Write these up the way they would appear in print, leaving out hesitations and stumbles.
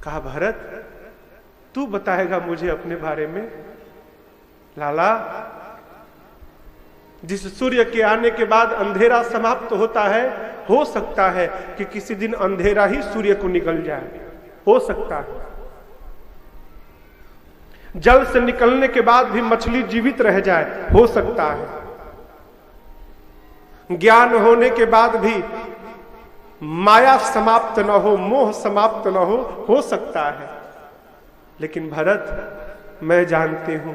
कहा भरत तू बताएगा मुझे अपने बारे में। लाला, जिस सूर्य के आने के बाद अंधेरा समाप्त होता है, हो सकता है कि किसी दिन अंधेरा ही सूर्य को निकल जाए, हो सकता है। जल से निकलने के बाद भी मछली जीवित रह जाए, हो सकता है। ज्ञान होने के बाद भी माया समाप्त न हो, मोह समाप्त न हो सकता है। लेकिन भरत, मैं जानती हूं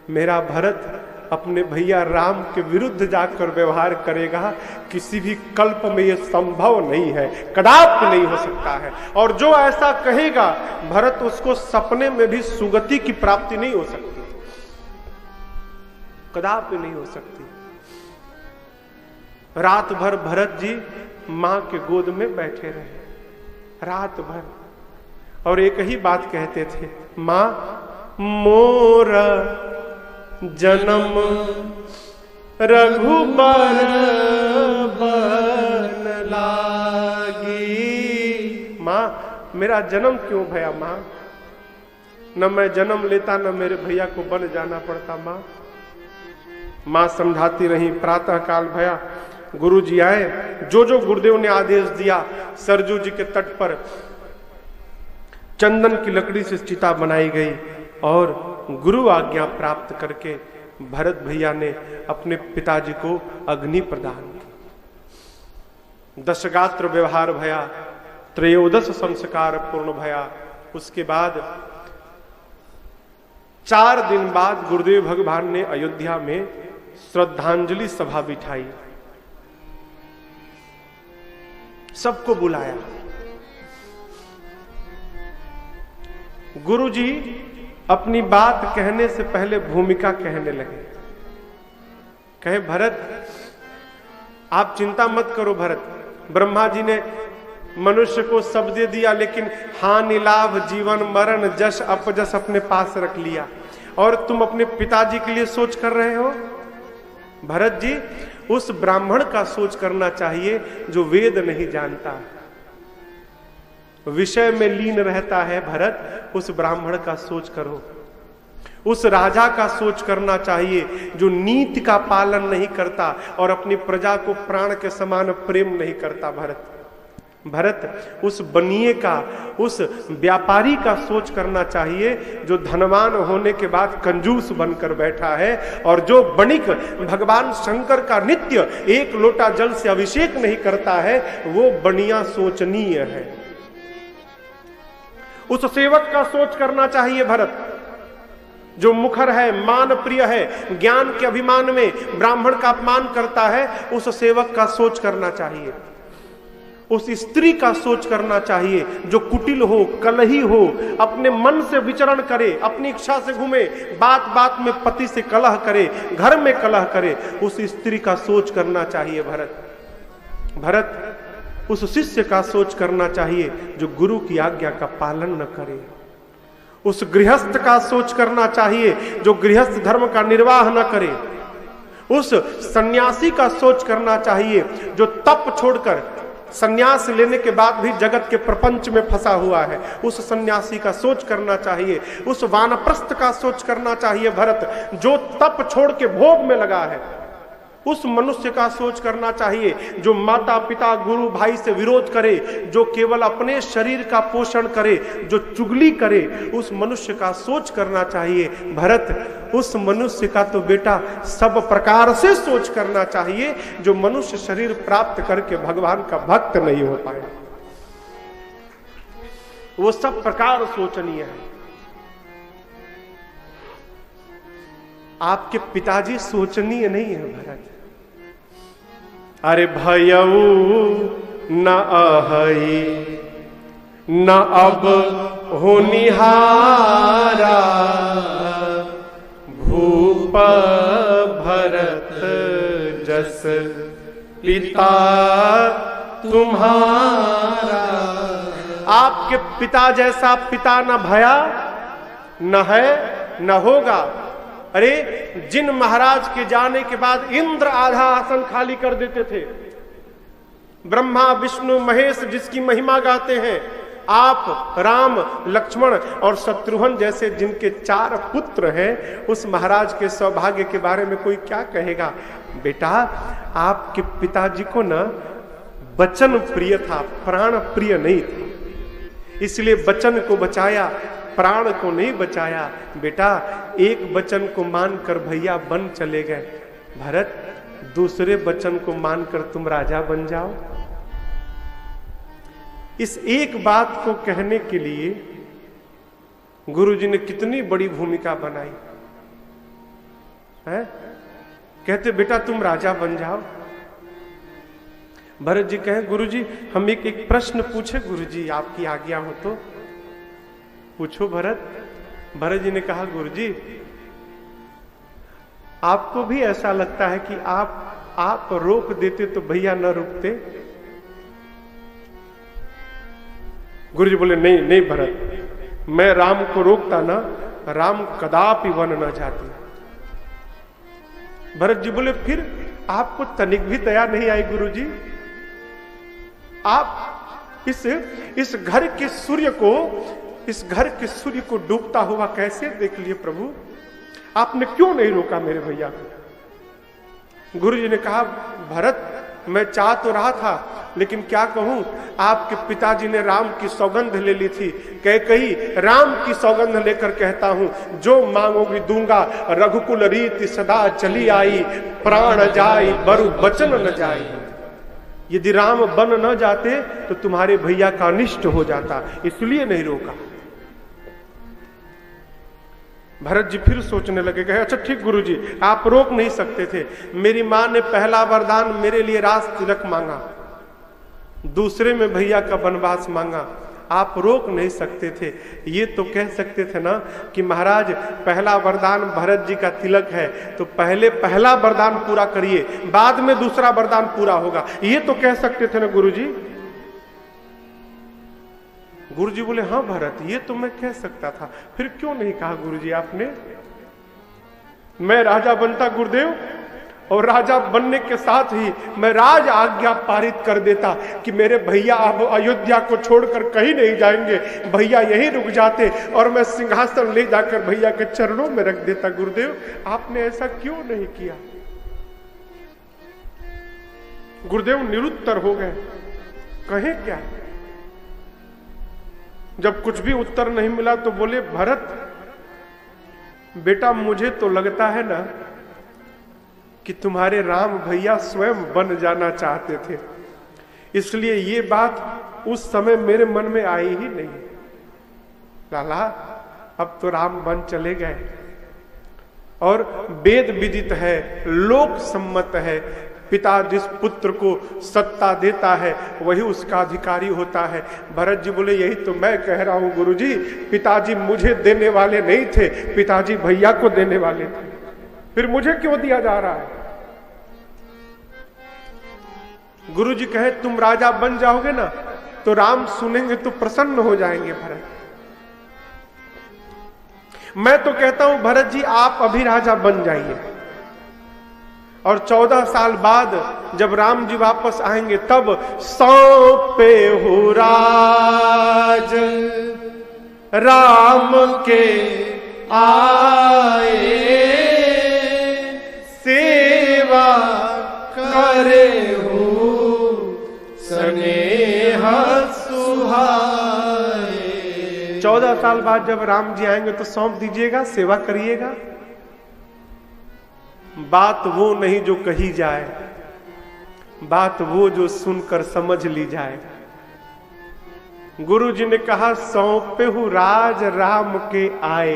मेरा भरत अपने भैया राम के विरुद्ध जाकर व्यवहार करेगा, किसी भी कल्प में यह संभव नहीं है, कदापि नहीं हो सकता है। और जो ऐसा कहेगा भरत, उसको सपने में भी सुगति की प्राप्ति नहीं हो सकती, कदापि नहीं हो सकती। रात भर भरत जी मां के गोद में बैठे रहे, रात भर, और एक ही बात कहते थे, मां मोरा जन्म रघुबर बन लागी। मां, मेरा जन्म क्यों भया मां? न मैं जन्म लेता, न मेरे भैया को बन जाना पड़ता। मां समझाती रही। प्रातः काल भया, गुरु जी आए। जो गुरुदेव ने आदेश दिया, सरजू जी के तट पर चंदन की लकड़ी से चिता बनाई गई और गुरु आज्ञा प्राप्त करके भरत भैया ने अपने पिताजी को अग्नि प्रदान की। दशगात्र व्यवहार भया, त्रयोदश संस्कार पूर्ण भया। उसके बाद 4 दिन बाद गुरुदेव भगवान ने अयोध्या में श्रद्धांजलि सभा बिठाई, सबको बुलाया। गुरु जी अपनी बात कहने से पहले भूमिका कहने लगे। कहे भरत, आप चिंता मत करो भरत, ब्रह्मा जी ने मनुष्य को सब दे दिया, लेकिन हानि लाभ जीवन मरण जश अपजश अपने पास रख लिया, और तुम अपने पिताजी के लिए सोच कर रहे हो। भरत जी, उस ब्राह्मण का सोच करना चाहिए जो वेद नहीं जानता, विषय में लीन रहता है। भरत, उस ब्राह्मण का सोच करो। उस राजा का सोच करना चाहिए जो नीति का पालन नहीं करता और अपनी प्रजा को प्राण के समान प्रेम नहीं करता। भरत, उस बनिए का, उस व्यापारी का सोच करना चाहिए जो धनवान होने के बाद कंजूस बनकर बैठा है, और जो बणिक भगवान शंकर का नित्य 1 लोटा जल से अभिषेक नहीं करता है, वो बनिया सोचनीय है। उस सेवक का सोच करना चाहिए भरत, जो मुखर है, मान प्रिय है, ज्ञान के अभिमान में ब्राह्मण का अपमान करता है, उस सेवक का सोच करना चाहिए। उस स्त्री का सोच करना चाहिए जो कुटिल हो, कलही हो, अपने मन से विचरण करे, अपनी इच्छा से घूमे, बात बात में पति से कलह करे, घर में कलह करे, उस स्त्री का सोच करना चाहिए। भरत, उस शिष्य का सोच करना चाहिए जो गुरु की आज्ञा का पालन न करे। उस गृहस्थ का सोच करना चाहिए जो गृहस्थ धर्म का निर्वाह न करे। उस सन्यासी का सोच करना चाहिए जो तप छोड़कर सन्यास लेने के बाद भी जगत के प्रपंच में फंसा हुआ है, उस सन्यासी का सोच करना चाहिए। उस वानप्रस्थ का सोच करना चाहिए भरत, जो तप छोड़ के भोग में लगा है। उस मनुष्य का सोच करना चाहिए जो माता पिता गुरु भाई से विरोध करे, जो केवल अपने शरीर का पोषण करे, जो चुगली करे, उस मनुष्य का सोच करना चाहिए। भरत, उस मनुष्य का तो बेटा सब प्रकार से सोच करना चाहिए जो मनुष्य शरीर प्राप्त करके भगवान का भक्त नहीं हो पाए। वो सब प्रकार सोचनीय है। आपके पिताजी सोचनीय नहीं है भरत। अरे भयऊ न अहई न अब होनिहारा, भूप भरत जस पिता तुम्हारा। आपके पिता जैसा पिता न भया, न है, न होगा। अरे, जिन महाराज के जाने के बाद इंद्र आधा आसन खाली कर देते थे, ब्रह्मा विष्णु महेश जिसकी महिमा गाते हैं, आप, राम, लक्ष्मण और शत्रुघ्न जैसे जिनके 4 पुत्र हैं, उस महाराज के सौभाग्य के बारे में कोई क्या कहेगा? बेटा, आपके पिताजी को ना वचन प्रिय था, प्राण प्रिय नहीं था, इसलिए वचन को बचाया, प्राण को नहीं बचाया। बेटा, एक वचन को मानकर भैया वन चले गए, भरत दूसरे वचन को मानकर तुम राजा बन जाओ। इस एक बात को कहने के लिए गुरुजी ने कितनी बड़ी भूमिका बनाई है। कहते बेटा तुम राजा बन जाओ। भरत जी कहे गुरुजी हम एक प्रश्न पूछे, गुरुजी आपकी आज्ञा हो तो पूछो भरत। भरत जी ने कहा गुरुजी आपको भी ऐसा लगता है कि आप रोक देते तो भैया न रुकते? गुरुजी बोले नहीं नहीं भरत, मैं राम को रोकता ना, राम कदापि वन न जाते। भरत जी बोले फिर आपको तनिक भी दया नहीं आई गुरुजी? आप इस घर के सूर्य को डूबता हुआ कैसे देख लिए प्रभु? आपने क्यों नहीं रोका मेरे भैया को? गुरुजी ने कहा भरत मैं चाह तो रहा था, लेकिन क्या कहूं, आपके पिताजी ने राम की सौगंध ले ली थी। कही राम की सौगंध लेकर कहता हूं, जो मांगोगी दूंगा, रघुकुल रीति सदा चली आई, प्राण जाई बरु बचन न जाई। यदि राम बन न जाते तो तुम्हारे भैया का अनिष्ट हो जाता, इसलिए नहीं रोका। भरत जी फिर सोचने लगे, कहे अच्छा ठीक गुरुजी, आप रोक नहीं सकते थे। मेरी मां ने पहला वरदान मेरे लिए राज तिलक मांगा, दूसरे में भैया का वनवास मांगा, आप रोक नहीं सकते थे। ये तो कह सकते थे ना कि महाराज पहला वरदान भरत जी का तिलक है, तो पहले पहला वरदान पूरा करिए, बाद में दूसरा वरदान पूरा होगा, ये तो कह सकते थे ना गुरुजी। गुरुजी बोले हाँ भरत, ये तो मैं कह सकता था, फिर क्यों नहीं कहा गुरुजी आपने? मैं राजा बनता गुरुदेव, और राजा बनने के साथ ही मैं राज आज्ञा पारित कर देता कि मेरे भैया अब अयोध्या को छोड़कर कहीं नहीं जाएंगे, भैया यहीं रुक जाते और मैं सिंहासन ले जाकर भैया के चरणों में रख देता। गुरुदेव आपने ऐसा क्यों नहीं किया? गुरुदेव निरुत्तर हो गए, कहे क्या? जब कुछ भी उत्तर नहीं मिला तो बोले भरत बेटा मुझे तो लगता है ना कि तुम्हारे राम भैया स्वयं बन जाना चाहते थे, इसलिए ये बात उस समय मेरे मन में आई ही नहीं। लाला अब तो राम बन चले गए, और वेद विदित है, लोक सम्मत है, पिता जिस पुत्र को सत्ता देता है वही उसका अधिकारी होता है। भरत जी बोले यही तो मैं कह रहा हूं गुरुजी, पिताजी मुझे देने वाले नहीं थे, पिताजी भैया को देने वाले थे, फिर मुझे क्यों दिया जा रहा है? गुरुजी कहे तुम राजा बन जाओगे ना तो राम सुनेंगे तो प्रसन्न हो जाएंगे भरत। मैं तो कहता हूं भरत जी आप अभी राजा बन जाइए, और 14 साल बाद जब राम जी वापस आएंगे तब सौंपे हो राज राम के आए, सेवा करे हो स्नेह सुहाए। 14 साल बाद जब राम जी आएंगे तो सौंप दीजिएगा, सेवा करिएगा। बात वो नहीं जो कही जाए, बात वो जो सुनकर समझ ली जाए। गुरु जी ने कहा सौंपे हूं राज राम के आए,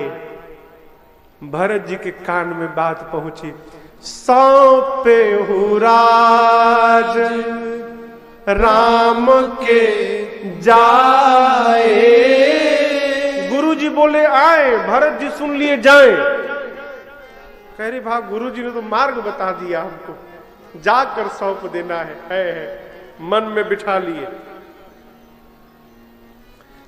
भरत जी के कान में बात पहुंची, सौंपे हूं राज राम के जाए। गुरु जी बोले आए, भरत जी सुन लिए जाए। कह रहे भाग गुरु जी ने तो मार्ग बता दिया हमको, जाकर सौंप देना है, मन में बिठा लिए।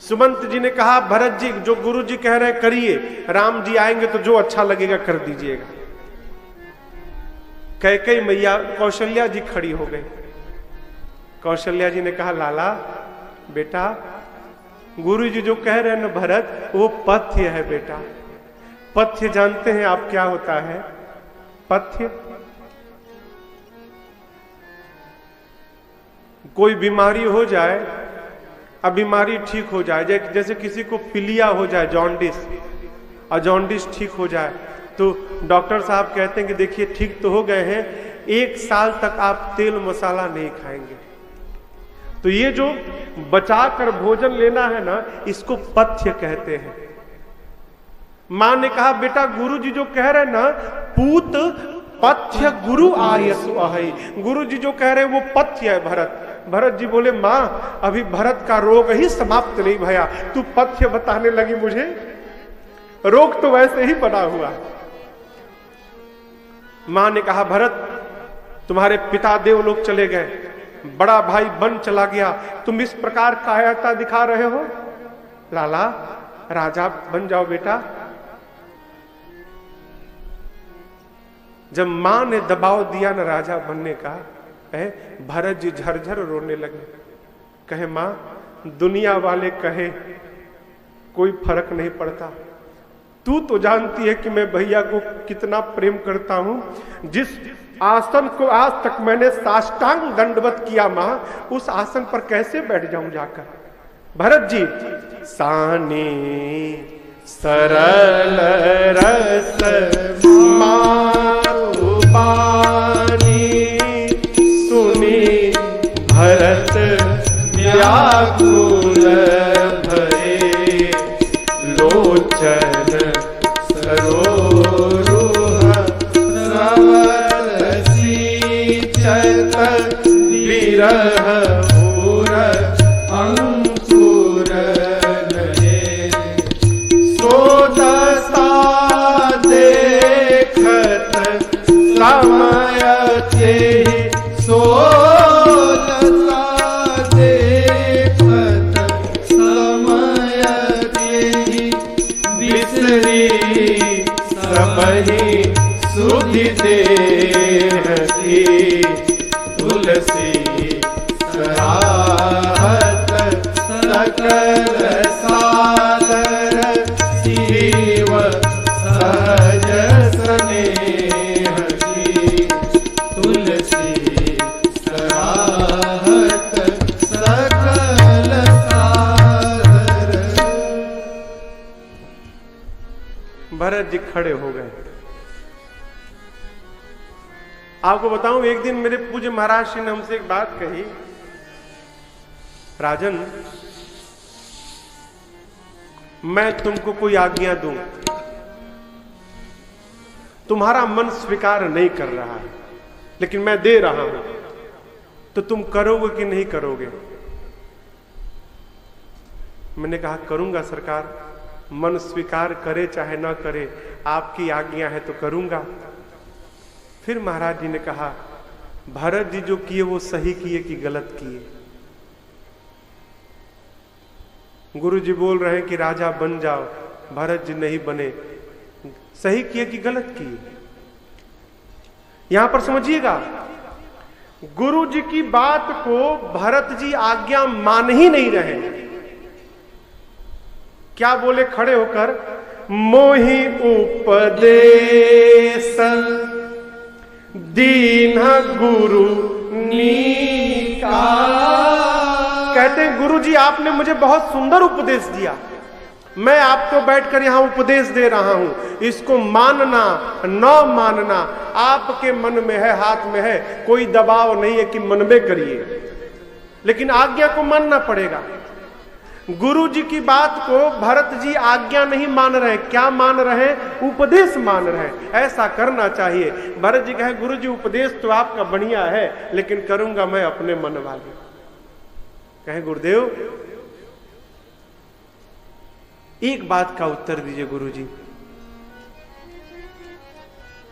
सुमंत जी ने कहा भरत जी जो गुरु जी कह रहे करिए, राम जी आएंगे तो जो अच्छा लगेगा कर दीजिएगा। कैकेयी मैया कौशल्या जी खड़ी हो गई। कौशल्या जी ने कहा लाला बेटा गुरु जी जो कह रहे हैं ना भरत, वो पथ्य है बेटा। पथ्य जानते हैं आप क्या होता है? पथ्य, कोई बीमारी हो जाए, अब बीमारी ठीक हो जाए, जैसे किसी को पीलिया हो जाए, जॉन्डिस, और जॉन्डिस ठीक हो जाए, तो डॉक्टर साहब कहते हैं कि देखिए ठीक तो हो गए हैं, 1 साल तक आप तेल मसाला नहीं खाएंगे। तो ये जो बचा कर भोजन लेना है ना, इसको पथ्य कहते हैं। मां ने कहा बेटा गुरु जी जो कह रहे हैं ना, पूत पथ्य गुरु आयसु अहै, गुरु जी जो कह रहे हैं वो पथ्य है भरत। भरत जी बोले मां अभी भरत का रोग ही समाप्त नहीं भया, तू पथ्य बताने लगी मुझे, रोग तो वैसे ही बना हुआ। मां ने कहा भरत तुम्हारे पिता देव लोग चले गए, बड़ा भाई बन चला गया, तुम इस प्रकार कायरता दिखा रहे हो, लाला राजा बन जाओ बेटा। जब मां ने दबाव दिया ना राजा बनने का, भरत जी झरझर रोने लगे। कहे मां दुनिया वाले कहे कोई फर्क नहीं पड़ता, तू तो जानती है कि मैं भैया को कितना प्रेम करता हूं। जिस आसन को आज तक मैंने साष्टांग दंडवत किया मां, उस आसन पर कैसे बैठ जाऊं जाकर। भरत जी सानी सरल रस मातु बानी, सुनी भरत व्याकुल भये, लोचन सरोरुह श्रवण सींचत, विरह पूर अंकुर लहे, सोदसा देखत समय ते, सोदसा देखत समय ते, बिसरी सबहि सुधि देह की, तुलसी सराहत सकल सादर, शिव सहज स्नेह की, तुलसी सराहत सकल सादर। भरत जी खड़े हो गए। आपको बताऊं, एक दिन मेरे पूज्य महाराज जी ने हमसे एक बात कही, राजन मैं तुमको कोई आज्ञा दूं, तुम्हारा मन स्वीकार नहीं कर रहा है, लेकिन मैं दे रहा हूं, तो तुम करोगे कि नहीं करोगे? मैंने कहा करूंगा सरकार, मन स्वीकार करे चाहे ना करे, आपकी आज्ञा है तो करूंगा। फिर महाराज जी ने कहा भरत जी जो किए वो सही किए कि गलत किए? गुरु जी बोल रहे हैं कि राजा बन जाओ, भरत जी नहीं बने, सही किए कि गलत किए? यहां पर समझिएगा, गुरु जी की बात को भरत जी आज्ञा मान ही नहीं रहे। क्या बोले खड़े होकर? मोहि उपदेश दीन गुरु नीका। कहते हैं गुरु जी आपने मुझे बहुत सुंदर उपदेश दिया, मैं आपको बैठकर यहां उपदेश दे रहा हूं, इसको मानना न मानना आपके मन में है, हाथ में है, कोई दबाव नहीं है कि मन में करिए, लेकिन आज्ञा को मानना पड़ेगा। गुरु जी की बात को भरत जी आज्ञा नहीं मान रहे, क्या मान रहे? उपदेश मान रहे। ऐसा करना चाहिए। भरत जी कहे गुरु जी उपदेश तो आपका बढ़िया है, लेकिन करूंगा मैं अपने मन वाले। कहे गुरुदेव एक बात का उत्तर दीजिए गुरु जी,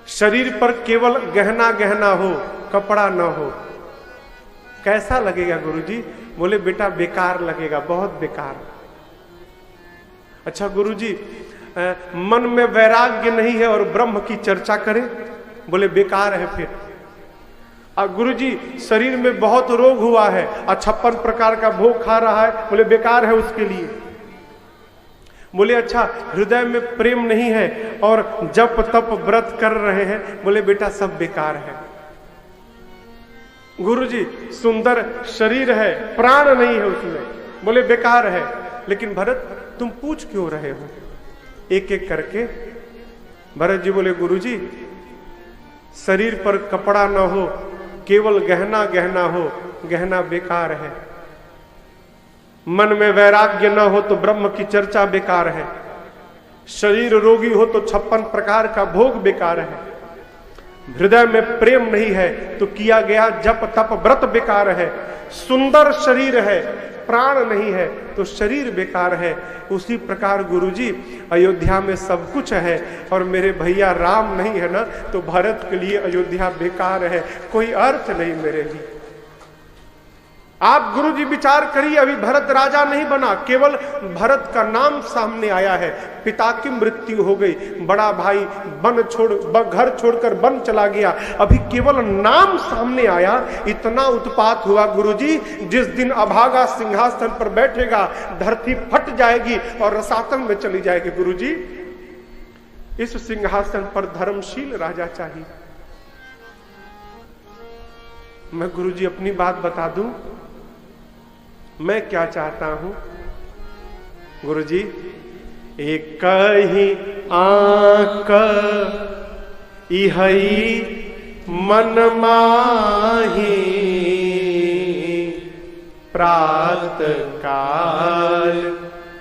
शरीर पर केवल गहना गहना हो, कपड़ा ना हो, कैसा लगेगा गुरु जी? बोले बेटा बेकार लगेगा, बहुत बेकार। अच्छा गुरु जी मन में वैराग्य नहीं है और ब्रह्म की चर्चा करें? बोले बेकार है फिर। और गुरु जी शरीर में बहुत रोग हुआ है और 56 प्रकार का भोग खा रहा है, बोले बेकार है उसके लिए। बोले अच्छा हृदय में प्रेम नहीं है और जप तप व्रत कर रहे हैं, बोले बेटा सब बेकार है। गुरुजी सुंदर शरीर है, प्राण नहीं है उसमें, बोले बेकार है। लेकिन भरत तुम पूछ क्यों रहे हो? एक एक करके भरत जी बोले गुरुजी शरीर पर कपड़ा ना हो, केवल गहना गहना हो, गहना बेकार है। मन में वैराग्य न हो तो ब्रह्म की चर्चा बेकार है। शरीर रोगी हो तो 56 प्रकार का भोग बेकार है। हृदय में प्रेम नहीं है तो किया गया जप तप व्रत बेकार है। सुंदर शरीर है, प्राण नहीं है तो शरीर बेकार है। उसी प्रकार गुरुजी अयोध्या में सब कुछ है और मेरे भैया राम नहीं है ना, तो भरत के लिए अयोध्या बेकार है, कोई अर्थ नहीं मेरे लिए। आप गुरुजी विचार करिए, अभी भरत राजा नहीं बना, केवल भरत का नाम सामने आया है। पिता की मृत्यु हो गई, बड़ा भाई घर छोड़कर वन चला गया, अभी केवल नाम सामने आया, इतना उत्पात हुआ गुरुजी। जिस दिन अभागा सिंहासन पर बैठेगा धरती फट जाएगी और रसातल में चली जाएगी। गुरुजी इस सिंहासन पर धर्मशील राजा चाहिए। मैं गुरुजी अपनी बात बता दूं, मैं क्या चाहता हूं गुरुजी, एक ही आंक इहई मन माही, प्रात काल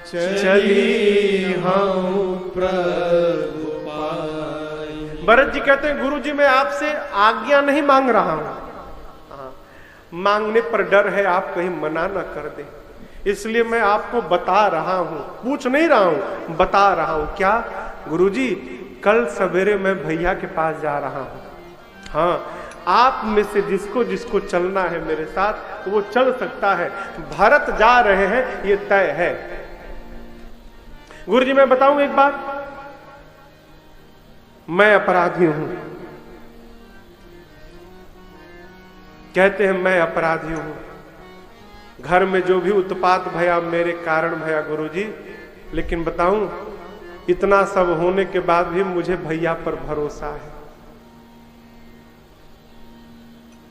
चली हूं प्रभु पाई। भरत जी कहते हैं गुरुजी मैं आपसे आज्ञा नहीं मांग रहा हूं, मांगने पर डर है आप कहीं मना ना कर दे, इसलिए मैं आपको बता रहा हूं, पूछ नहीं रहा हूं, बता रहा हूं। क्या गुरुजी, कल सवेरे मैं भैया के पास जा रहा हूं। हाँ, आप में से जिसको जिसको चलना है मेरे साथ तो वो चल सकता है। भरत जा रहे हैं ये तय है। गुरुजी मैं बताऊं एक बात, मैं अपराधी हूं। कहते हैं मैं अपराधी हूं, घर में जो भी उत्पात भया मेरे कारण भया गुरुजी। लेकिन बताऊं, इतना सब होने के बाद भी मुझे भैया पर भरोसा है।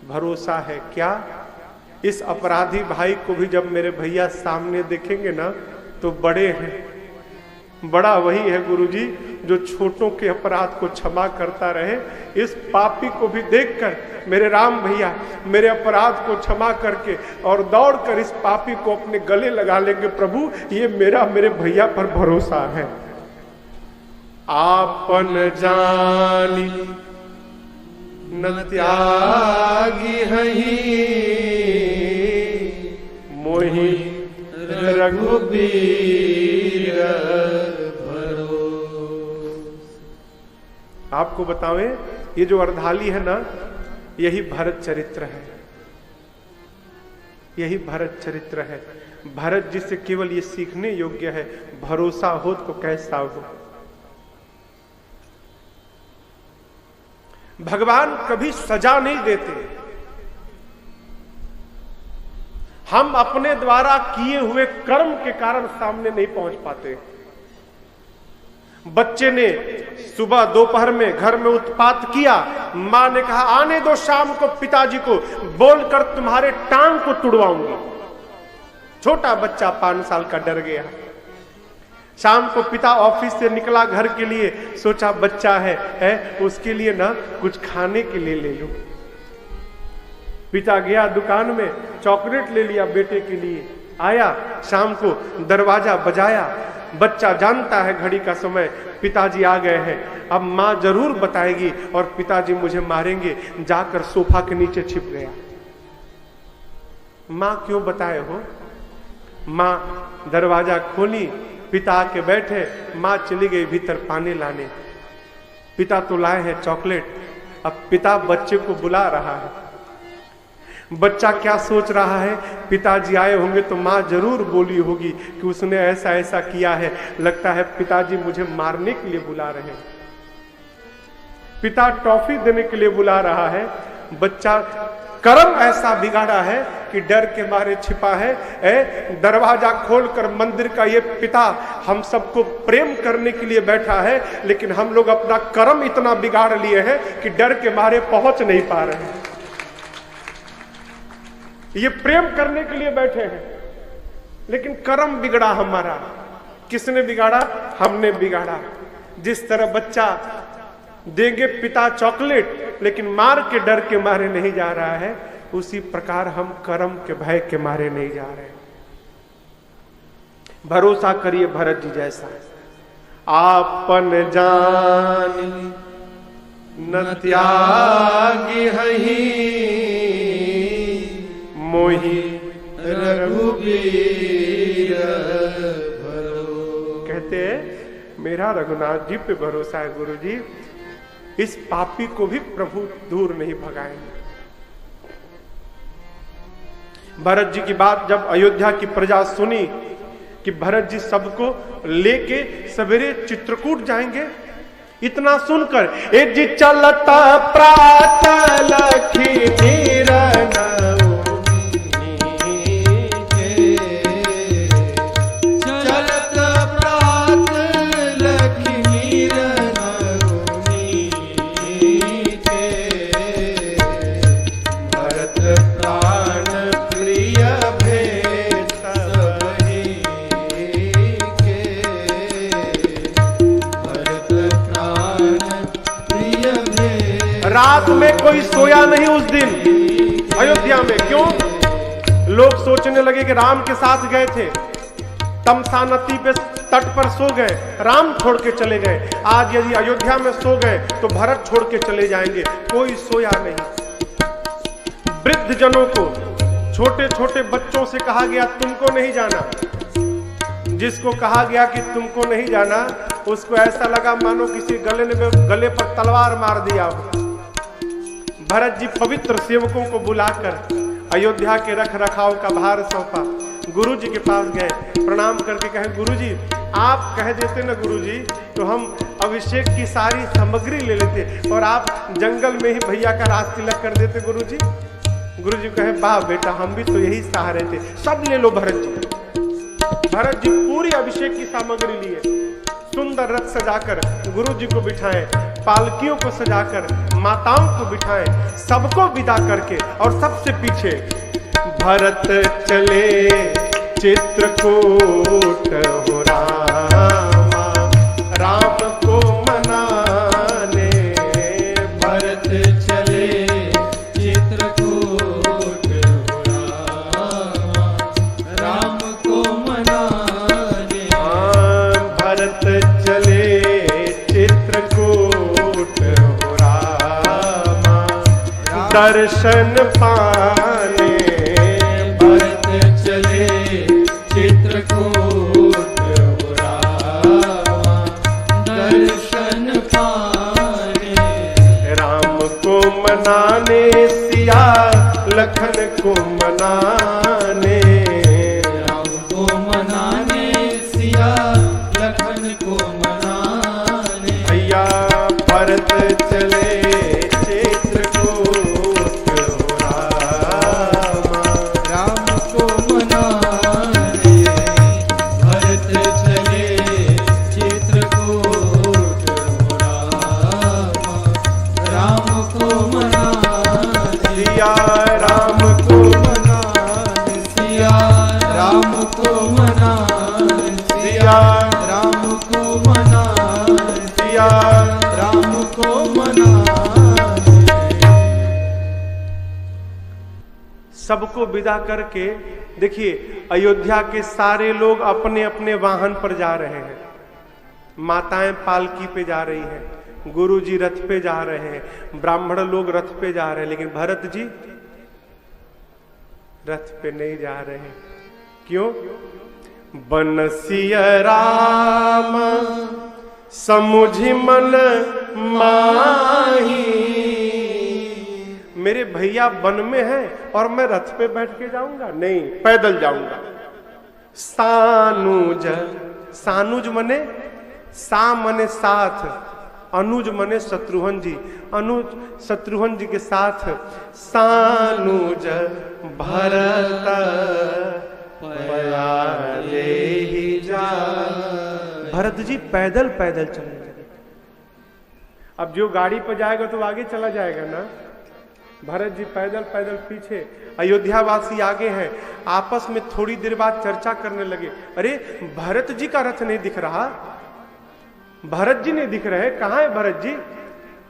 भरोसा है क्या? इस अपराधी भाई को भी जब मेरे भैया सामने देखेंगे ना तो बड़े हैं, बड़ा वही है गुरुजी जो छोटों के अपराध को क्षमा करता रहे। इस पापी को भी देखकर मेरे राम भैया मेरे अपराध को क्षमा करके और दौड़कर इस पापी को अपने गले लगा लेंगे। प्रभु ये मेरे भैया पर भरोसा है। आपन जानी न त्यागी हई, मोहि रघुबीर आपको बतावें, ये जो अर्धाली है ना, यही भरत चरित्र है, यही भरत चरित्र है। भरत जी से केवल ये सीखने योग्य है, भरोसा हो तो कैसा हो। भगवान कभी सजा नहीं देते, हम अपने द्वारा किए हुए कर्म के कारण सामने नहीं पहुंच पाते। बच्चे ने सुबह दोपहर में घर में उत्पात किया, मां ने कहा आने दो शाम को पिताजी को, बोलकर तुम्हारे टांग को तुड़वाऊंगी। छोटा बच्चा 5 साल का डर गया। शाम को पिता ऑफिस से निकला घर के लिए, सोचा बच्चा है उसके लिए ना कुछ खाने के लिए ले लूं। पिता गया दुकान में, चॉकलेट ले लिया बेटे के लिए, आया शाम को दरवाजा बजाया। बच्चा जानता है घड़ी का समय, पिताजी आ गए हैं, अब मां जरूर बताएगी और पिताजी मुझे मारेंगे। जाकर सोफा के नीचे छिप गया। मां क्यों बताए हो? मां दरवाजा खोली, पिता के बैठे, मां चली गई भीतर पानी लाने। पिता तो लाए हैं चॉकलेट, अब पिता बच्चे को बुला रहा है। बच्चा क्या सोच रहा है, पिताजी आए होंगे तो मां जरूर बोली होगी कि उसने ऐसा ऐसा किया है, लगता है पिताजी मुझे मारने के लिए बुला रहे हैं। पिता टॉफी देने के लिए बुला रहा है, बच्चा कर्म ऐसा बिगाड़ा है कि डर के मारे छिपा है। दरवाजा खोलकर मंदिर का ये पिता हम सबको प्रेम करने के लिए बैठा है, लेकिन हम लोग अपना कर्म इतना बिगाड़ लिए हैं कि डर के मारे पहुंच नहीं पा रहे हैं। ये प्रेम करने के लिए बैठे हैं, लेकिन कर्म बिगड़ा हमारा। किसने बिगाड़ा? हमने बिगाड़ा। जिस तरह बच्चा देंगे पिता चॉकलेट, लेकिन मार के डर के मारे नहीं जा रहा है, उसी प्रकार हम कर्म के भय के मारे नहीं जा रहे। भरोसा करिए भरत जी जैसा। आपन जान न त्यागी हही, मोहि रघुबीर भरो। कहते हैं मेरा रघुनाथ जी पे भरोसा है गुरु जी, इस पापी को भी प्रभु दूर नहीं भगाएंगे। भरत जी की बात जब अयोध्या की प्रजा सुनी कि भरत जी सबको लेके सवेरे चित्रकूट जाएंगे, इतना सुनकर ए जी चलता प्रात लखी रात में कोई सोया नहीं उस दिन अयोध्या में। क्यों? लोग सोचने लगे कि राम के साथ गए थे, तमसा नदी पे तट पर सो गए, राम छोड़ के चले गए। आज यदि अयोध्या में सो गए तो भरत छोड़ के चले जाएंगे। कोई सोया नहीं। वृद्ध जनों को, छोटे छोटे बच्चों से कहा गया तुमको नहीं जाना। जिसको कहा गया कि तुमको नहीं जाना, उसको ऐसा लगा मानो किसी गले पर तलवार मार दिया हो। भरत जी पवित्र सेवकों को बुलाकर अयोध्या के रख रखाव का भार सौंपा। गुरु जी के पास गए, प्रणाम करके कहे गुरु जी आप कह देते ना गुरु जी, तो हम अभिषेक की सारी सामग्री ले लेते और आप जंगल में ही भैया का राज तिलक कर देते गुरु जी। गुरु जी कहे वाह बेटा, हम भी तो यही चाह रहे थे, सब ले लो भरत जी। भरत जी पूरी अभिषेक की सामग्री लिए, सुंदर रथ सजाकर गुरु जी को बिठाएं, पालकियों को सजाकर माताओं को बिठाएं, सबको विदा करके, और सबसे पीछे भरत चले चित्रकूट हो रामा, राम को मनाने। भरत चले चित्रकूट हो रामा, राम को मनाने। भरत चले चित्रकूट हो रामा, दर्शन पाने। भरत चले चित्रकूट हो रामा, दर्शन पाने। राम को मनाने, सिया लखन को मनाने। राम को मनाने, सिया लखन को मनाने। भैया भरत चले सबको विदा करके। देखिए अयोध्या के सारे लोग अपने अपने वाहन पर जा रहे हैं, माताएं पालकी पे जा रही हैं, गुरु जी रथ पे जा रहे हैं, ब्राह्मण लोग रथ पे जा रहे हैं, लेकिन भरत जी रथ पे नहीं जा रहे हैं। क्यों? बनसिया राम समुझि मन माही। मेरे भैया वन में हैं और मैं रथ पे बैठ के जाऊंगा? नहीं, पैदल जाऊंगा। सानुज, सानुज मने सा मने साथ, अनुज मने शत्रुघ्न जी, अनुज शत्रुघ्न जी के साथ। सानुज भरत पयाले ही जा। भरत जी पैदल पैदल चलने लगे। अब जो गाड़ी पर जाएगा तो आगे चला जाएगा ना, भरत जी पैदल पैदल पीछे, अयोध्यावासी आगे हैं। आपस में थोड़ी देर बाद चर्चा करने लगे, अरे भरत जी का रथ नहीं दिख रहा, भरत जी नहीं दिख रहे, कहां है भरत जी?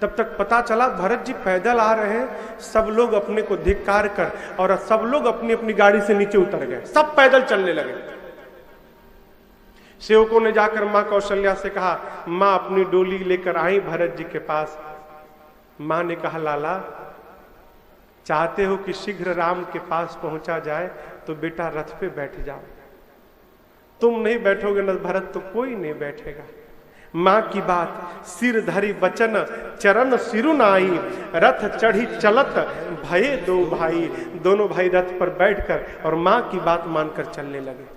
तब तक पता चला भरत जी पैदल आ रहे हैं। सब लोग अपने को धिक्कार कर और सब लोग अपनी अपनी गाड़ी से नीचे उतर गए, सब पैदल चलने लगे। सेवकों ने जाकर मां कौशल्या से कहा, मां अपनी डोली लेकर आई भरत जी के पास। मां ने कहा, लाला चाहते हो कि शीघ्र राम के पास पहुंचा जाए तो बेटा रथ पे बैठ जाओ, तुम नहीं बैठोगे न भरत तो कोई नहीं बैठेगा। मां की बात सिर धरी वचन चरण सिरु नाई, रथ चढ़ी चलत भये दो भाई। दोनों भाई रथ पर बैठकर और मां की बात मानकर चलने लगे।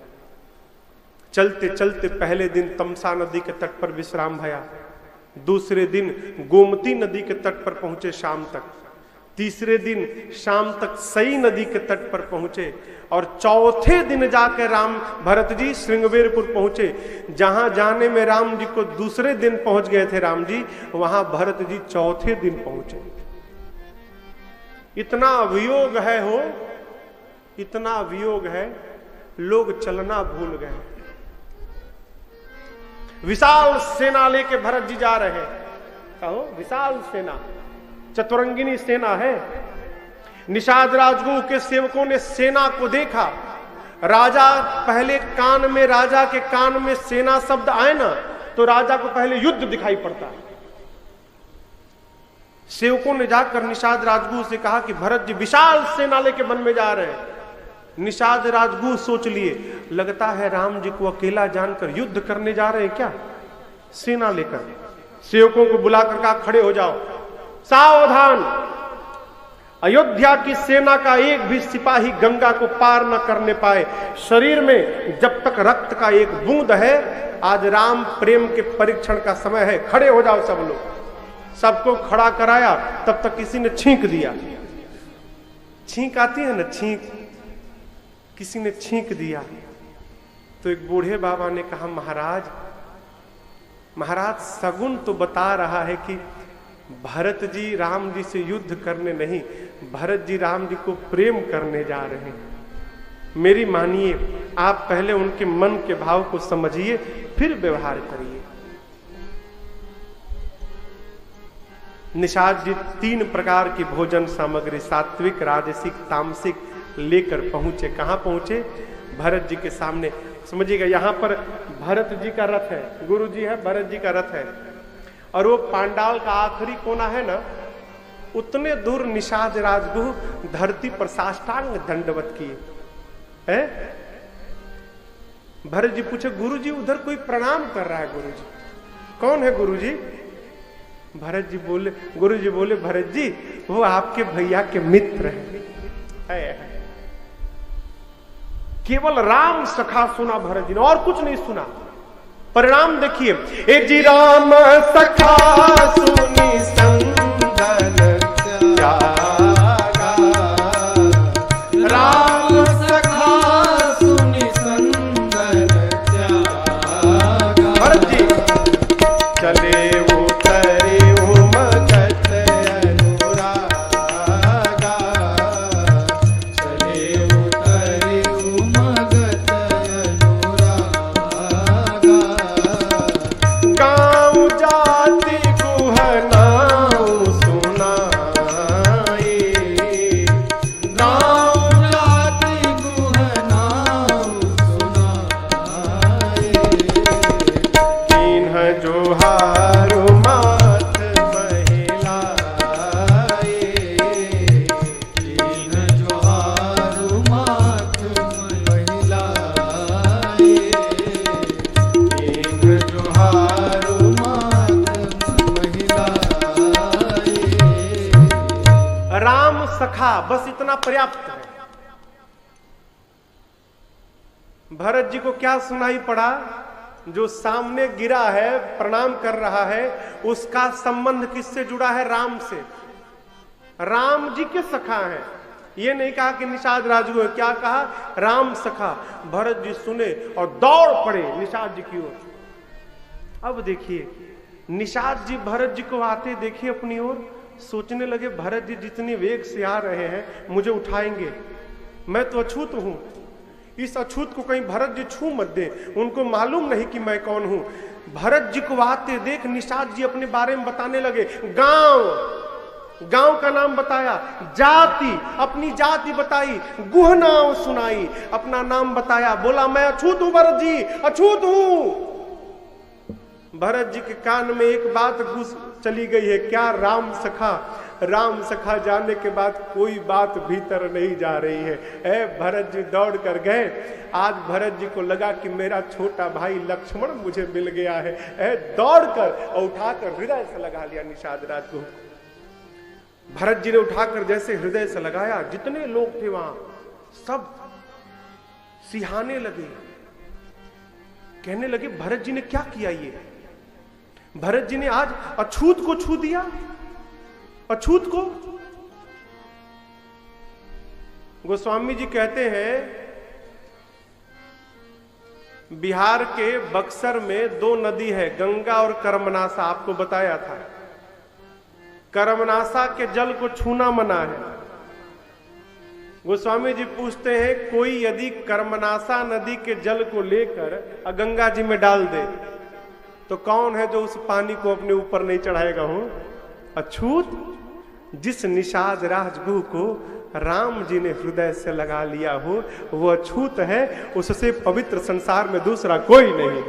चलते चलते पहले दिन तमसा नदी के तट पर विश्राम भया, दूसरे दिन गोमती नदी के तट पर पहुंचे शाम तक, तीसरे दिन शाम तक सई नदी के तट पर पहुंचे और चौथे दिन जाकर राम भरत जी श्रृंगवेरपुर पहुंचे। जहां जाने में राम जी को दूसरे दिन पहुंच गए थे राम जी, वहां भरत जी चौथे दिन पहुंचे। इतना वियोग है हो, इतना वियोग है, लोग चलना भूल गए। विशाल सेना लेके भरत जी जा रहे हैं, कहो विशाल सेना, चतुरंगिनी सेना है। निषाद राजगुह के सेवकों ने सेना को देखा। राजा पहले कान में, राजा के कान में सेना शब्द आए ना तो राजा को पहले युद्ध दिखाई पड़ता है। सेवकों ने जाकर निषाद राजगुह से कहा कि भरत जी विशाल सेना लेके वन में जा रहे हैं। निषाद राजगुह सोच लिए, लगता है राम जी को अकेला जानकर युद्ध करने जा रहे हैं क्या सेना लेकर। सेवकों को बुलाकर कहा, खड़े हो जाओ, सावधान, अयोध्या की सेना का एक भी सिपाही गंगा को पार न करने पाए। शरीर में जब तक रक्त का एक बूंद है, आज राम प्रेम के परीक्षण का समय है, खड़े हो जाओ सब लोग। सबको खड़ा कराया, तब तक किसी ने छींक दिया। छींक आती है ना, छींक, किसी ने छींक दिया तो एक बूढ़े बाबा ने कहा, महाराज महाराज सगुन तो बता रहा है कि भरत जी राम जी से युद्ध करने नहीं, भरत जी राम जी को प्रेम करने जा रहे हैं। मेरी मानिए, आप पहले उनके मन के भाव को समझिए, फिर व्यवहार करिए। निषाद जी 3 प्रकार की भोजन सामग्री, सात्विक, राजसिक, तामसिक लेकर पहुंचे। कहां पहुंचे? भरत जी के सामने। समझिएगा, यहां पर भरत जी का रथ है, गुरु जी है, भरत जी का रथ है, और वो पांडाल का आखिरी कोना है ना, उतने दूर निषाद राजगुह धरती पर साष्टांग दंडवत किए हैं। भरत जी पूछे, गुरु जी उधर कोई प्रणाम कर रहा है, गुरु जी कौन है गुरु जी? भरत जी बोले, गुरु जी बोले, भरत जी वो आपके भैया के मित्र है। केवल राम सखा सुना भरत जी ने, और कुछ नहीं सुना। परिणाम देखिए, ए जी राम सखा सुनी संदन त्यागा, राम सखा सुनी संदन त्यागा। भरत जी चले उतरे उमगत अनुरागा, चले उतरे उमगत अनुरागा। गाँव जाति गुहनाऊ सुनाए, गाँव जाति गुहनाऊ सुनाए। किन्ह जोहारू मात महिलाए, किन्ह जोहारू मात महिलाए, किन्ह जोहारू मात महिलाए। राम सखा, बस इतना पर्याप्त है। भरत जी को क्या सुनाई पड़ा? जो सामने गिरा है, प्रणाम कर रहा है, उसका संबंध किससे जुड़ा है? राम से। राम जी के सखा हैं। ये नहीं कहा कि निषाद राजगुह, क्या कहा? राम सखा। भरत जी सुने और दौड़ पड़े निषाद जी की ओर। अब देखिए निषाद जी भरत जी को आते देखिए अपनी ओर, सोचने लगे भरत जी जितनी वेग से आ रहे हैं मुझे उठाएंगे, मैं तो अछूत हूं, इस अछूत को कहीं भरत जी छू मत दे, उनको मालूम नहीं कि मैं कौन हूं। भरत जी को आते देख निषाद जी अपने बारे में बताने लगे, गांव का नाम बताया, जाति अपनी जाति बताई, गुह नाम सुनाई, अपना नाम बताया, बोला मैं अछूत हूं भरत जी, अछूत हूं। भरत जी के कान में एक बात घुस चली गई है, क्या राम सखा जाने के बाद कोई बात भीतर नहीं जा रही है। भरत जी दौड़ कर गए। आज भरत जी को लगा कि मेरा छोटा भाई लक्ष्मण मुझे मिल गया है, दौड़ कर और उठाकर हृदय से लगा लिया निषाद राज को। भरत जी ने उठाकर जैसे हृदय से लगाया, जितने लोग थे वहां सब सिहाने लगे, कहने लगे भरत जी ने क्या किया, ये भरत जी ने आज अछूत को छू दिया, अछूत को। गोस्वामी जी कहते हैं बिहार के बक्सर में 2 नदी है, गंगा और कर्मनासा, आपको बताया था। कर्मनासा के जल को छूना मना है। गोस्वामी जी पूछते हैं कोई यदि कर्मनासा नदी के जल को लेकर गंगा जी में डाल दे तो कौन है जो उस पानी को अपने ऊपर नहीं चढ़ाएगा? हो अछूत। जिस निषाद राजगुह को राम जी ने हृदय से लगा लिया हो वो अछूत है, उससे पवित्र संसार में दूसरा कोई नहीं,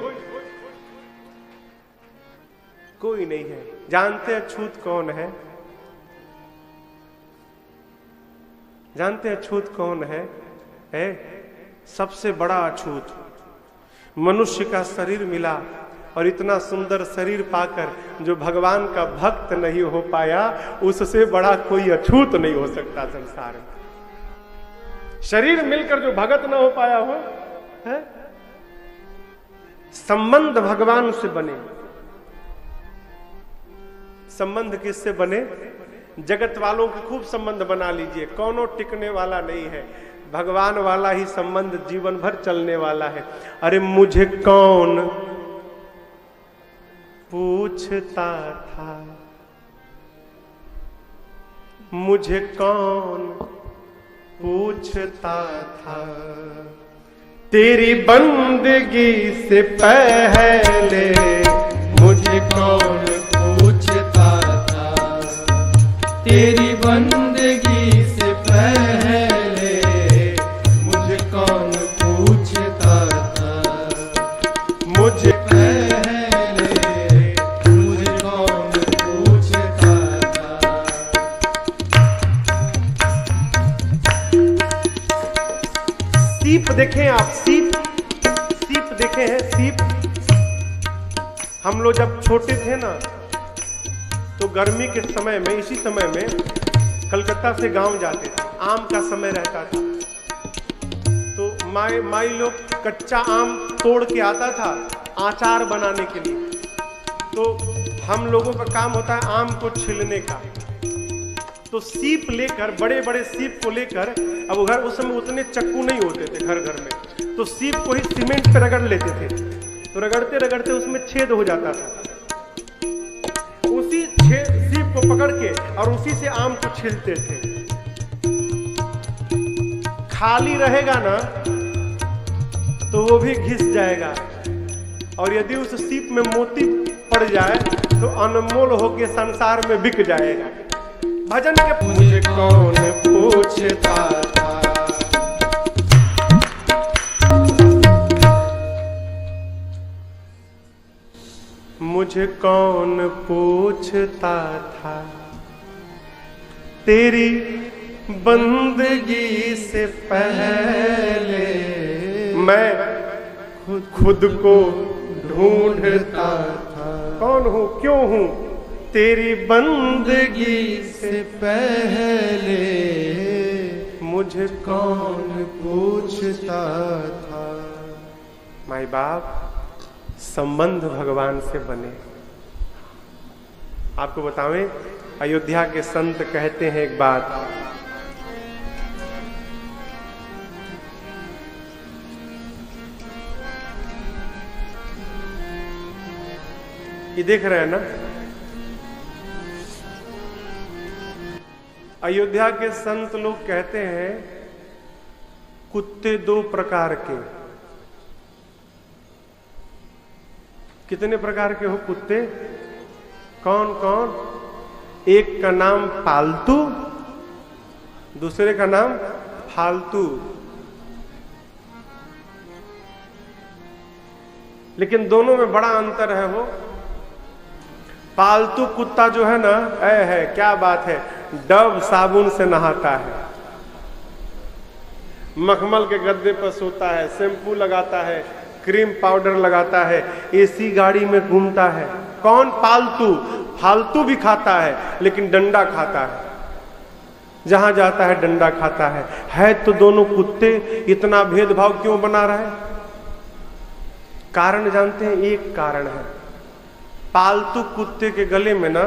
कोई नहीं है। जानते अछूत कौन है? जानते अछूत कौन है? सबसे बड़ा अछूत। मनुष्य का शरीर मिला और इतना सुंदर शरीर पाकर जो भगवान का भक्त नहीं हो पाया, उससे बड़ा कोई अछूत नहीं हो सकता संसार में। शरीर मिलकर जो भगत ना हो पाया हो, है? संबंध भगवान से बने। संबंध किससे बने? जगत वालों के खूब संबंध बना लीजिए, कौनो टिकने वाला नहीं है। भगवान वाला ही संबंध जीवन भर चलने वाला है। अरे मुझे कौन पूछता था, मुझे कौन पूछता था, तेरी बंदगी से पहले मुझे कौन पूछता था, तेरी बंदगी से पहले मुझे कौन पूछता था, मुझे सीप देखें आप, सीप देखे हैं? सीप हम लोग जब छोटे थे ना तो गर्मी के समय में, इसी समय में कलकत्ता से गांव जाते थे, आम का समय रहता था तो माई लोग कच्चा आम तोड़ के आता था आचार बनाने के लिए। तो हम लोगों का काम होता है आम को छीलने का। तो सीप लेकर, बड़े बड़े सीप को लेकर, अब घर उस समय उतने चक्कू नहीं होते थे घर घर में, तो सीप को ही सीमेंट पे रगड़ लेते थे, तो रगड़ते रगड़ते उसमें छेद हो जाता था। उसी सीप को पकड़ के और उसी से आम को छीलते थे। खाली रहेगा ना तो वो भी घिस जाएगा, और यदि उस सीप में मोती पड़ जाए तो अनमोल होके संसार में बिक जाएगा। भजन के मुझे कौन पूछता था, मुझे कौन पूछता था, तेरी बंदगी से पहले मैं खुद को ढूंढता था। कौन हूं, क्यों हूं? तेरी बंदगी से पहले मुझे कौन पूछता था। माई बाप, संबंध भगवान से बने। आपको बतावें, अयोध्या के संत कहते हैं एक बात, ये देख रहे हैं ना, अयोध्या के संत लोग कहते हैं कुत्ते दो प्रकार के। कितने प्रकार के हो कुत्ते? कौन कौन? एक का नाम पालतू, दूसरे का नाम फालतू। लेकिन दोनों में बड़ा अंतर है। वो पालतू कुत्ता जो है ना, है क्या बात है, डव साबुन से नहाता है, मखमल के गद्दे पर सोता है, शैम्पू लगाता है, क्रीम पाउडर लगाता है, एसी गाड़ी में घूमता है। कौन? पालतू। फालतू भी खाता है लेकिन डंडा खाता है, जहां जाता है डंडा खाता है तो दोनों कुत्ते। इतना भेदभाव क्यों बना रहा है? कारण जानते हैं? एक कारण है, पालतू कुत्ते के गले में ना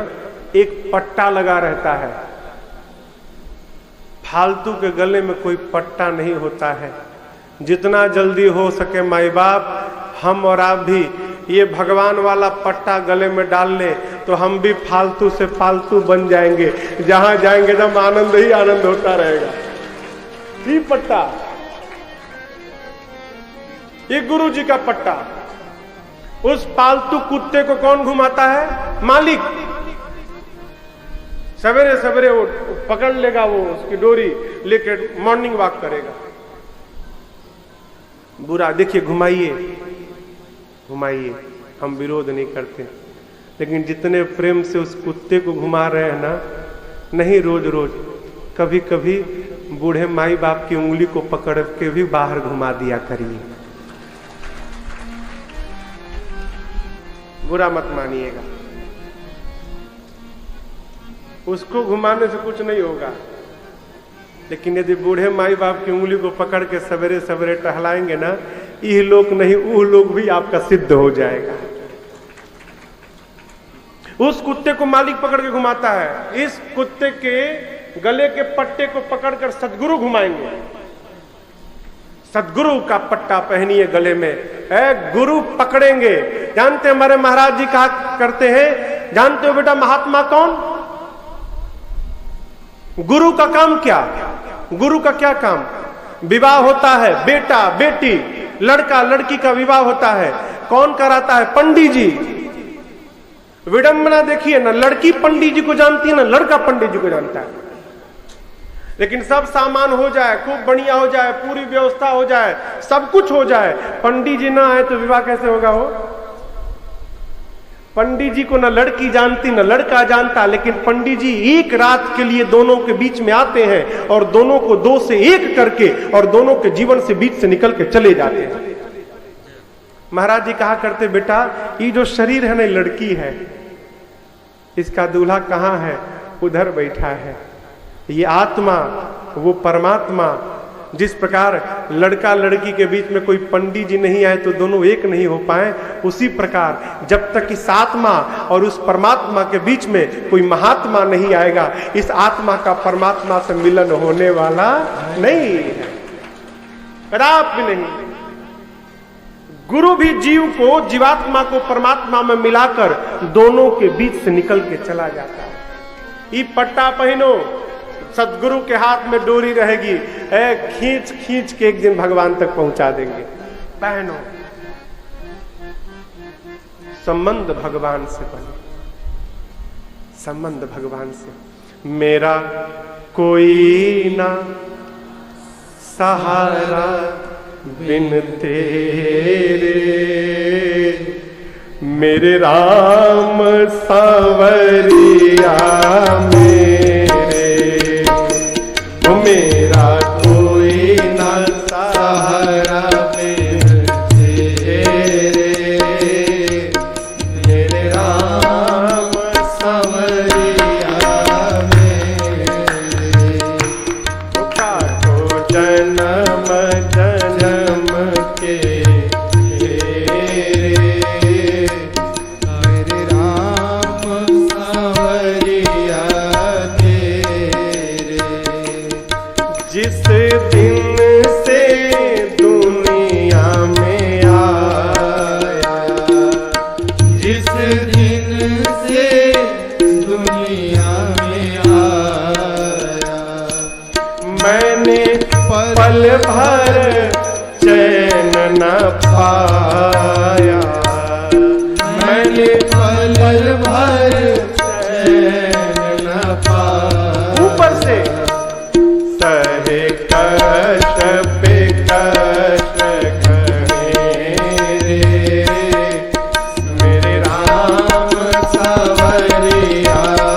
एक पट्टा लगा रहता है, फालतू के गले में कोई पट्टा नहीं होता है। जितना जल्दी हो सके माई बाप, हम और आप भी ये भगवान वाला पट्टा गले में डाल लें तो हम भी फालतू से फालतू बन जाएंगे। जहां जाएंगे जब आनंद ही आनंद होता रहेगा। ये पट्टा, ये गुरु जी का पट्टा। उस पालतू कुत्ते को कौन घुमाता है? मालिक। सवेरे सवेरे वो पकड़ लेगा, वो उसकी डोरी लेकर मॉर्निंग वॉक करेगा। बुरा देखिए, घुमाइए घुमाइए, हम विरोध नहीं करते, लेकिन जितने प्रेम से उस कुत्ते को घुमा रहे हैं ना, नहीं रोज रोज, कभी कभी बूढ़े माई बाप की उंगली को पकड़ के भी बाहर घुमा दिया करिए। बुरा मत मानिएगा, उसको घुमाने से कुछ नहीं होगा, लेकिन यदि बूढ़े माई बाप की उंगली को पकड़ के सवेरे सवेरे टहलाएंगे ना, यह लोग नहीं वो लोग भी आपका सिद्ध हो जाएगा। उस कुत्ते को मालिक पकड़ के घुमाता है, इस कुत्ते के गले के पट्टे को पकड़कर सदगुरु घुमाएंगे। सदगुरु का पट्टा पहनिए गले में, गुरु पकड़ेंगे। जानते हैं हमारे महाराज जी कहा करते हैं, जानते हो बेटा महात्मा कौन? गुरु का काम क्या? गुरु का क्या काम? विवाह होता है, बेटा बेटी, लड़का लड़की का विवाह होता है, कौन कराता है? पंडित जी। विडंबना देखिए ना, लड़की पंडित जी को जानती है ना, लड़का पंडित जी को जानता है। लेकिन सब सामान हो जाए, खूब बढ़िया हो जाए, पूरी व्यवस्था हो जाए, सब कुछ हो जाए, पंडित जी ना आए तो विवाह कैसे होगा? हो पंडित जी को ना लड़की जानती ना लड़का जानता, लेकिन पंडित जी एक रात के लिए दोनों के बीच में आते हैं और दोनों को दो से एक करके और दोनों के जीवन से बीच से निकल के चले जाते हैं। महाराज जी कहा करते, बेटा ये जो शरीर है ना लड़की है, इसका दूल्हा कहाँ है? उधर बैठा है। ये आत्मा, वो परमात्मा। जिस प्रकार लड़का लड़की के बीच में कोई पंडित जी नहीं आए तो दोनों एक नहीं हो पाए, उसी प्रकार जब तक इस आत्मा और उस परमात्मा के बीच में कोई महात्मा नहीं आएगा, इस आत्मा का परमात्मा से मिलन होने वाला नहीं है, कदापि नहीं। गुरु भी जीव को, जीवात्मा को परमात्मा में मिलाकर दोनों के बीच से निकल के चला जाता है। ये पट्टा पहनो, सदगुरु के हाथ में डोरी रहेगी, खींच खींच के एक दिन भगवान तक पहुंचा देंगे। पहनो, संबंध भगवान से बने, संबंध भगवान से। मेरा कोई ना सहारा बिन तेरे, मेरे राम सांवरिया मेरा कोई ना सहारा बिन तेरे, मेरे राम सांवरिया मेरे। को जन्म जन्म के मेरे राम सांवरिया जिस दिन से दुनिया में आया, जिस दिन मैंने पल भर चैन न पाया, मैंने पल भर चैन